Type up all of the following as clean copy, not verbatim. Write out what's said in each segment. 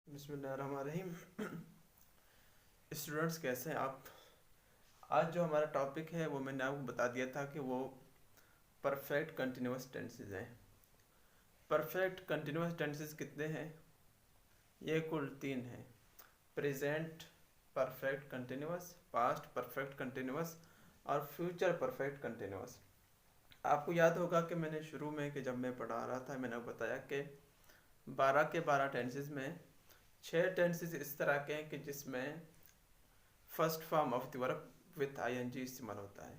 बिस्मिल्लाहिर्रहमानिर्रहीम। स्टूडेंट्स, कैसे हैं आप? आज जो हमारा टॉपिक है वो मैंने आपको बता दिया था कि वो परफेक्ट कंटिन्यूस टेंसेस हैं। परफेक्ट कंटिन्यूस टेंसेस कितने हैं? ये कुल 3 हैं: present perfect continuous, past perfect continuous और फ्यूचर परफेक्ट कंटिन्यूस। आपको याद होगा कि मैंने शुरू में कि जब मैं पढ़ा रहा था मैंने आपको बताया कि 12 के 12 टेंसेस में 6 टेंसेस इस तरह के हैं कि जिसमें first form of the verb with ING इस्तेमाल होता है।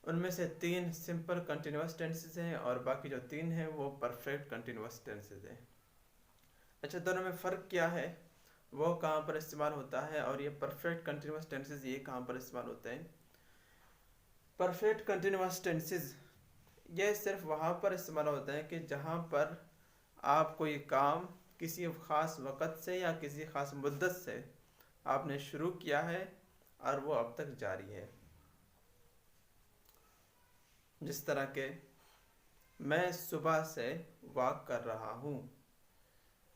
उनमें से 3 सिंपल कंटिन्यूस टेंसेस हैं और बाकी जो 3 हैं वो परफेक्ट कंटिन्यूस टेंसेस हैं। अच्छा, दोनों में फ़र्क क्या है, वो कहाँ पर इस्तेमाल होता है और ये परफेक्ट कंटिन्यूस टेंसेस ये कहाँ पर इस्तेमाल होते हैं? परफेक्ट कंटिन्यूस टेंसेस ये सिर्फ वहाँ पर इस्तेमाल होते हैं कि जहाँ पर आप कोई काम किसी ख़ास वक़्त से या किसी ख़ास मुद्दत से आपने शुरू किया है और वो अब तक जारी है। जिस तरह के मैं सुबह से वॉक कर रहा हूँ,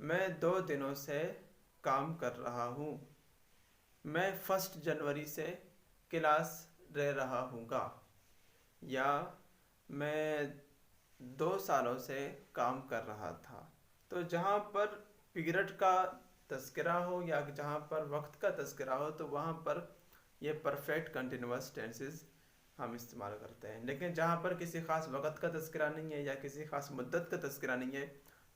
मैं 2 दिनों से काम कर रहा हूँ, मैं 1 जनवरी से क्लास ले रहा हूँगा, या मैं 2 सालों से काम कर रहा था। तो जहाँ पर पीरियड का तस्करा हो या जहाँ पर वक्त का तस्करा हो तो वहाँ पर ये परफेक्ट कंटिन्यूस टेंसेस हम इस्तेमाल करते हैं। लेकिन जहाँ पर किसी ख़ास वक्त का तस्करा नहीं है या किसी ख़ास मुद्दत का तस्करा नहीं है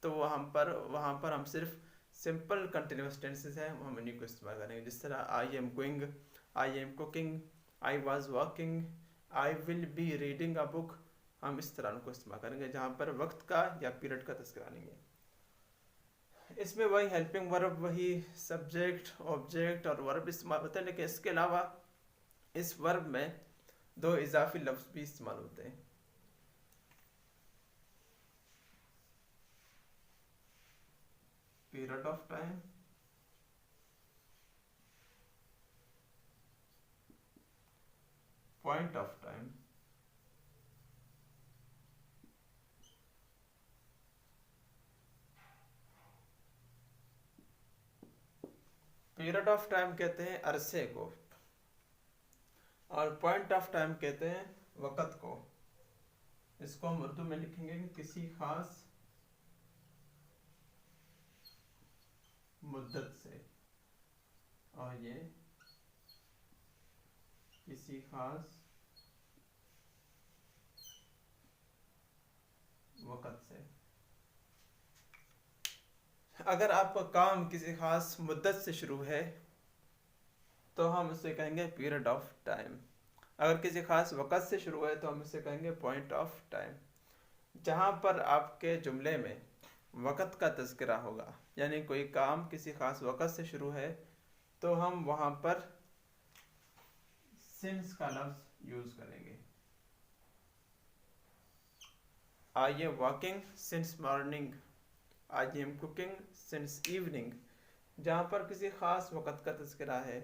तो वहाँ पर हम सिर्फ सिंपल कंटिन्यूस टेंसेस हैं, हम इन्हीं को इस्तेमाल करेंगे। जिस तरह I am going, I am cooking, I was walking, I will be reading a book, हम इस तरह उनको इस्तेमाल करेंगे जहाँ पर वक्त का या पीरियड का तस्करा नहीं है। इसमें वही हेल्पिंग वर्ब, वही सब्जेक्ट, ऑब्जेक्ट और वर्ब इस्तेमाल होते हैं, लेकिन इसके अलावा इस वर्ब में 2 इजाफी लफ्ज़ भी इस्तेमाल होते हैं। Period of time, point of time. Period of time कहते हैं अरसे को और पॉइंट ऑफ टाइम कहते हैं वक़्त को। इसको हम उर्दू में लिखेंगे किसी खास मुद्दत से, और ये किसी खास वक़्त से। अगर आपका काम किसी खास मुद्दत से शुरू है तो हम उसे कहेंगे पीरियड ऑफ टाइम। अगर किसी खास वक़्त से शुरू है तो हम उसे कहेंगे पॉइंट ऑफ टाइम। जहाँ पर आपके जुमले में वक़्त का तज़किरा होगा, यानी कोई काम किसी खास वक़्त से शुरू है, तो हम वहाँ पर सिंस का लफ्ज़ यूज़ करेंगे। I am walking since morning, I am cooking since evening. जहाँ पर किसी ख़ास वक़्त का तज़किरा है,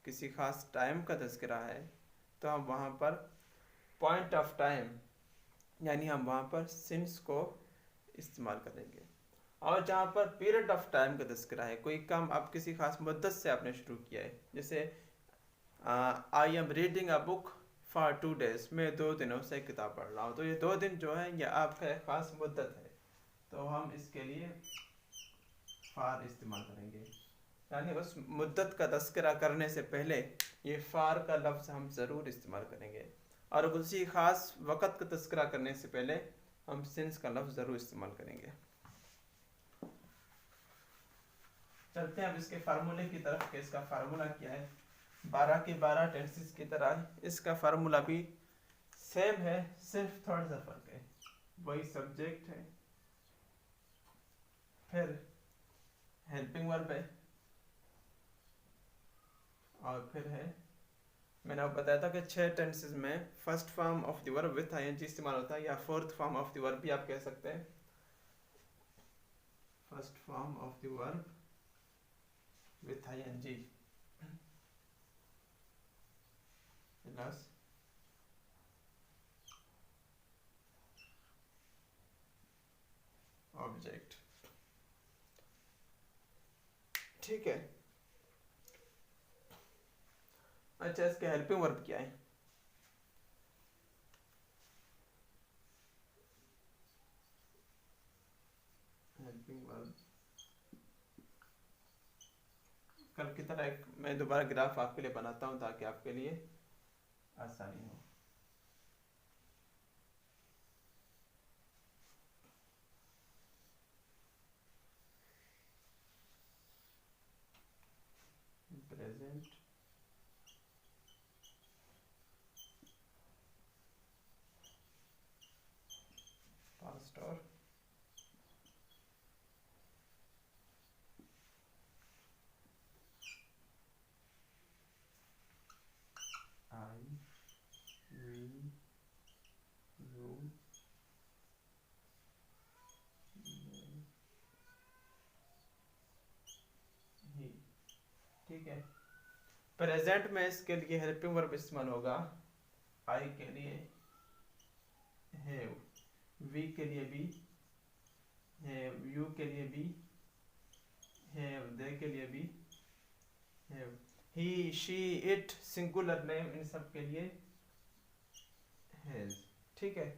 किसी ख़ास टाइम का तज़किरा है, तो हम वहाँ पर पॉइंट ऑफ टाइम यानी हम वहाँ पर सिंस को इस्तेमाल करेंगे। और जहाँ पर पीरियड ऑफ टाइम का तज़किरा है, कोई काम आप किसी खास मुद्दत से आपने शुरू किया है, जैसे I am reading a book for 2 days, मैं 2 दिनों से किताब पढ़ रहा हूँ, तो ये 2 दिन जो है ये आपका एक ख़ास मुद्दत है, तो हम इसके लिए फार इस्तेमाल करेंगे। यानी उस मुद्दत का तज़किरा करने से पहले ये फार का लफ्ज़ हम ज़रूर इस्तेमाल करेंगे, और उसी ख़ास वक़्त का तज़किरा करने से पहले हम सिंस का लफ्ज़ ज़रूर इस्तेमाल करेंगे। चलते हैं अब इसके फार्मूले की तरफ कि इसका फार्मूला क्या है। 12 के 12 टेंसेस की तरह इसका फार्मूला भी सेम है, सिर्फ थोड़ा सा फ़र्क है। वही सब्जेक्ट है, फिर हेल्पिंग वर्ब है, और फिर है, मैंने आपको बताया था कि 6 टेंसेस में first form of the verb with ING इस्तेमाल होता है, या fourth form of the verb भी आप कह सकते हैं। First form of the verb with ING plus object. ठीक है। अच्छा, इसके हेल्पिंग वर्ब क्या है? हेल्पिंग वर्ब कल की तरह एक मैं दोबारा ग्राफ आपके लिए बनाता हूँ ताकि आपके लिए आसानी हो। प्रेजेंट, पास्ट और आई, वी, यू, ही। ठीक है। प्रेजेंट में इसके लिए हेल्पिंग वर्ब इस्तेमाल होगा। आई के लिए हैव, वी के लिए भी हैव, यू के लिए भी हैव, दे के लिए भी have, he, she, it, singular name in सब के लिए हैज। ठीक है।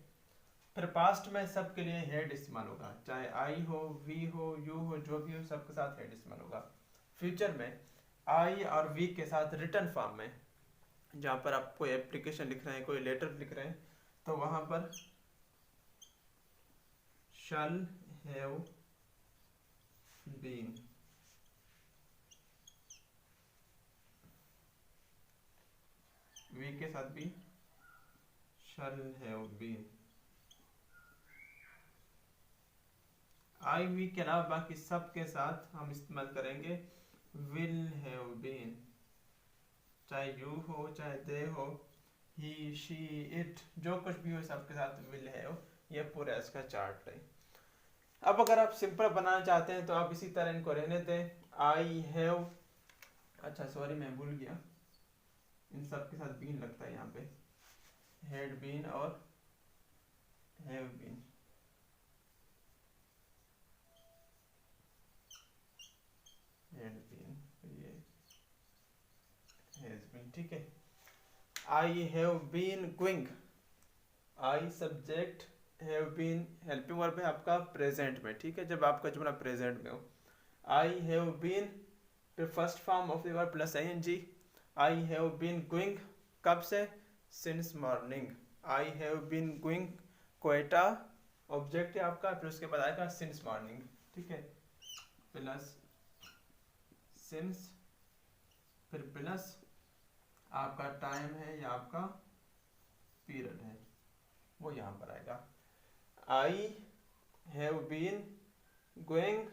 फिर पास्ट में सब के लिए हेड इस्तेमाल होगा, चाहे आई हो, वी हो, यू हो, जो भी हो सबके साथ हेड इस्तेमाल होगा। फ्यूचर में आई और वी के साथ रिटर्न फॉर्म में, जहाँ पर आप कोई एप्लीकेशन लिख रहे हैं, कोई लेटर लिख रहे हैं, तो वहां पर shall have been, वी के साथ भी shall have been। I we के अलावा बाकी सब के साथ हम इस्तेमाल करेंगे will have been, चाहे यू हो, चाहे दे हो, ही, शी, इट, जो कुछ भी हो सबके साथ will have। ये पूरा इसका चार्ट है। अब अगर आप सिंपल बनाना चाहते हैं तो आप इसी तरह इनको रहने दें। आई हैव, अच्छा सॉरी मैं भूल गया, इन सब के साथ बीन लगता है यहाँ पे, हैड बीन और हैव बीन। हैड बीन, ये हैज बीन। ठीक है। I have been going, I subject, have been helping verb है आपका प्रेजेंट में। ठीक है, जब आपका जुमला प्रेजेंट में हो। आई हैव बीन, फिर first form of the verb plus ING. I have been going, कब से? Since morning. I have been going, Quetta object है आपका, फिर उसके बाद आएगा सिंस मॉर्निंग। ठीक है, प्लस सिंस, फिर प्लस आपका टाइम है या आपका पीरियड है, वो यहाँ पर आएगा। I have been going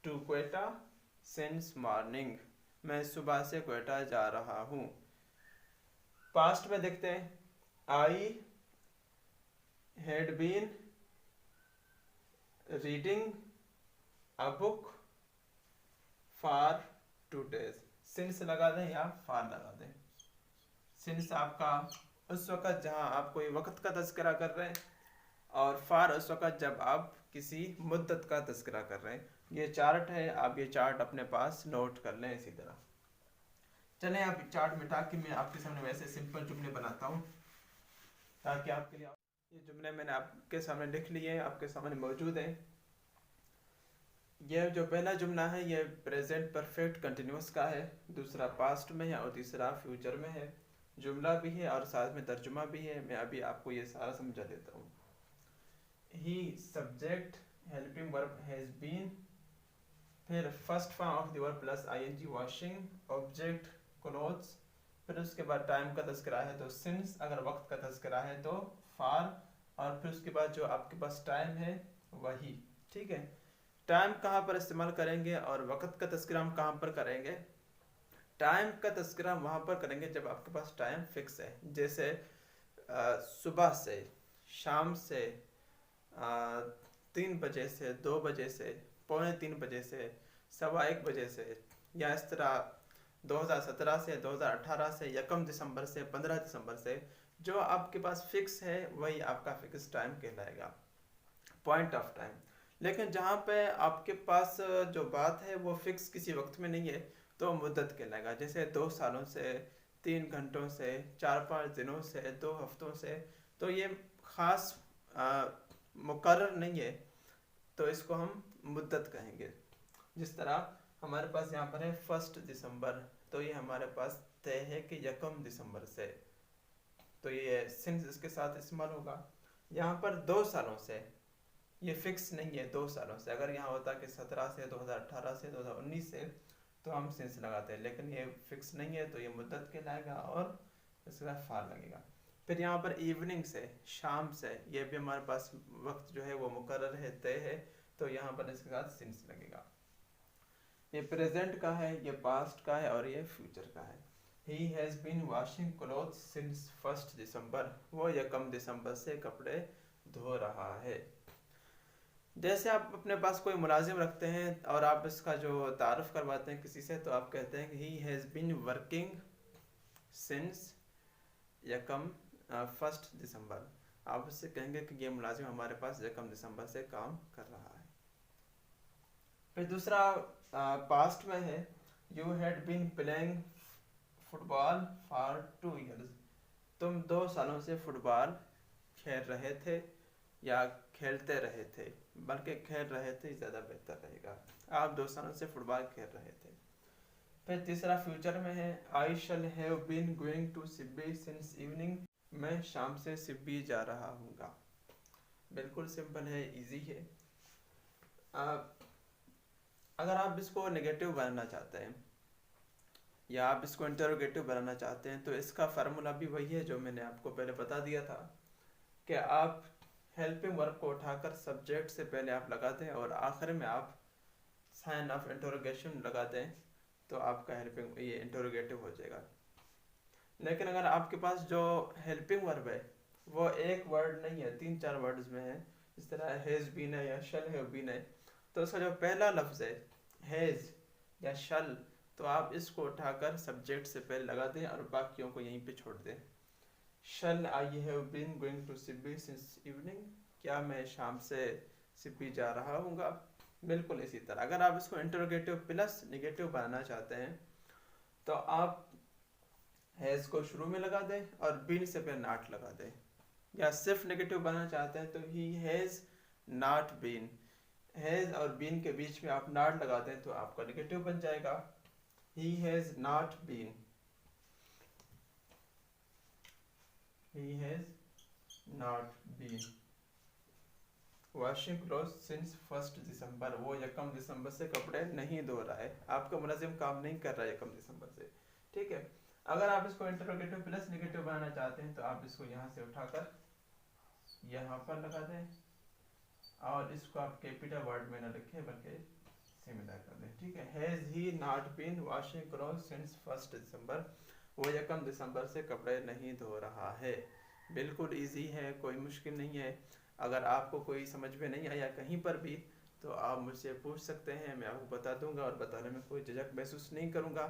to Quetta since morning, मैं सुबह से क्वेटा जा रहा हूँ। पास्ट में देखते हैं, I had been reading a book for 2 days। Since लगा दें या फॉर लगा दें। सिंस आपका उस वक़्त जहाँ आप कोई वक़्त का तज़किरा कर रहे हैं, और फार उस वक़्त जब आप किसी मुद्दत का तज़किरा कर रहे हैं। ये चार्ट है, आप ये चार्ट अपने पास नोट कर लें इसी तरह। चलें आप चार्ट मिटा के मैं आपके सामने वैसे सिंपल जुमले बनाता हूँ, ताकि आपके लिए ये जुमले मैंने आपके सामने लिख लिए हैं, आपके सामने मौजूद हैं। ये जो पहला जुमला है ये प्रेजेंट परफेक्ट कंटिन्यूस का है, दूसरा पास्ट में है और तीसरा फ्यूचर में है। जुमला भी है और साथ में तर्जुमा भी है। मैं अभी आपको ये सारा समझा देता हूँ। He subject, helping verb has been, फिर first form of the verb plus ING washing, object clothes, फिर उसके बाद टाइम का तज़किरा है तो सिंस, अगर वक्त का तज़किरा है तो फार, और फिर उसके बाद जो आपके पास टाइम है वही। ठीक है। टाइम कहाँ पर इस्तेमाल करेंगे और वक्त का तज़किरा हम कहाँ पर करेंगे? टाइम का तज़किरा वहाँ पर करेंगे जब आपके पास टाइम फिक्स है, जैसे सुबह से, शाम से, 3 बजे से, 2 बजे से, 2:45 बजे से, 1:15 बजे से, या इस तरह 2017 से, 2018 से, 1 दिसंबर से, 15 दिसंबर से, जो आपके पास फिक्स है वही आपका फिक्स टाइम कहलाएगा, पॉइंट ऑफ टाइम। लेकिन जहाँ पे आपके पास जो बात है वो फिक्स किसी वक्त में नहीं है, तो मुद्दत कहलाएगा। जैसे 2 सालों से, 3 घंटों से, 4-5 दिनों से, 2 हफ्तों से, तो ये ख़ास मुकर्रर नहीं है, तो इसको हम मुद्दत कहेंगे। जिस तरह हमारे पास यहाँ पर है 1 दिसंबर, तो ये हमारे पास तय है कि 1 दिसंबर से, तो ये सिंस इसके साथ इस्तेमाल होगा। यहाँ पर 2 सालों से, ये फिक्स नहीं है 2 सालों से। अगर यहाँ होता कि 17 से, 2018 से, 2019 से, तो हम सिंस लगाते हैं, लेकिन ये फिक्स नहीं है, तो ये मुद्दत कहलाएगा और इसके साथ फार लगेगा। फिर यहाँ पर इवनिंग से, शाम से, ये भी हमारे पास वक्त जो है वो मुकर्रर है, तय है, तो यहाँ पर इसके साथ सिंस लगेगा। ये प्रेजेंट का है, ये पास्ट का है और ये फ्यूचर का है। He has been washing cloth since 1 December, वो 1 दिसंबर से कपड़े धो रहा है। जैसे आप अपने पास कोई मुलाजिम रखते हैं और आप इसका जो तारुफ करवाते हैं किसी से, तो आप कहते हैं कि he has been working since 1 December. आप उससे कहेंगे कि ये मुलाजिम हमारे पास 1 दिसंबर से काम कर रहा है। फिर दूसरा पास्ट में है, you had been playing football for 2 years, तुम 2 सालों से फुटबॉल खेल रहे थे या खेलते रहे थे, बल्कि खेल रहे थे ज़्यादा बेहतर रहेगा। आप 2 सालों से फुटबॉल खेल रहे थे। फिर तीसरा फ्यूचर में है, I shall have been going to Sibbi since evening, मैं शाम से सिब्बी जा रहा हूँगा। बिल्कुल सिंपल है, इजी है। अगर आप इसको नेगेटिव बनाना चाहते हैं या आप इसको इंटरोगेटिव बनाना चाहते हैं, तो इसका फार्मूला भी वही है जो मैंने आपको पहले बता दिया था, कि आप हेल्पिंग वर्ब को उठाकर सब्जेक्ट से पहले आप लगा दें और आखिर में आप साइन ऑफ इंटरोगेशन लगा दें, तो आपका हेल्पिंग ये इंटरोगेटिव हो जाएगा। लेकिन अगर आपके पास जो हेल्पिंग वर्ब है वो एक वर्ड नहीं है, 3-4 वर्ड्स में है, इस तरह हैज़ बीन है या शल हैव बीन है, तो उसका जो पहला लफ्ज़ है हैज़ या शल, तो आप इसको उठाकर सब्जेक्ट से पहले लगा दें और बाकियों को यहीं पे छोड़ दें। Shall I have been going to Sibbi since evening, क्या मैं शाम से सिब्बी जा रहा हूँगा। बिल्कुल इसी तरह अगर आप इसको इंटरोगेटिव प्लस नेगेटिव बनाना चाहते हैं, तो आप हैज़ को शुरू में लगा दें और बीन से पहले नॉट लगा दें। या सिर्फ नेगेटिव बनाना चाहते हैं तो he has not been, has और बीन के बीच में आप नॉट लगा दें तो आपका नेगेटिव बन जाएगा, he has not been, he has not been washing cloth since 1 December, वो 1 दिसंबर से कपड़े नहीं धो रहा है। आपका मुलाजिम काम नहीं कर रहा है 1 दिसंबर से, ठीक है। अगर आप इसको इंटरोगेटिव प्लस नेगेटिव बनाना चाहते हैं, तो आप इसको यहाँ से उठाकर यहाँ पर लगा दें और इसको आप कैपिटल वर्ड में न लिखें बल्कि सिमिलर कर दें, ठीक है। Has he not been washing cloth since 1 December, वो 1 दिसंबर से कपड़े नहीं धो रहा है। बिल्कुल इजी है, कोई मुश्किल नहीं है। अगर आपको कोई समझ में नहीं आया कहीं पर भी, तो आप मुझसे पूछ सकते हैं, मैं आपको बता दूंगा और बताने में कोई झिझक महसूस नहीं करूंगा।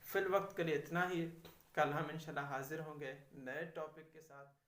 फिल वक्त के लिए इतना ही। कल हम इंशाल्लाह हाजिर होंगे नए टॉपिक के साथ।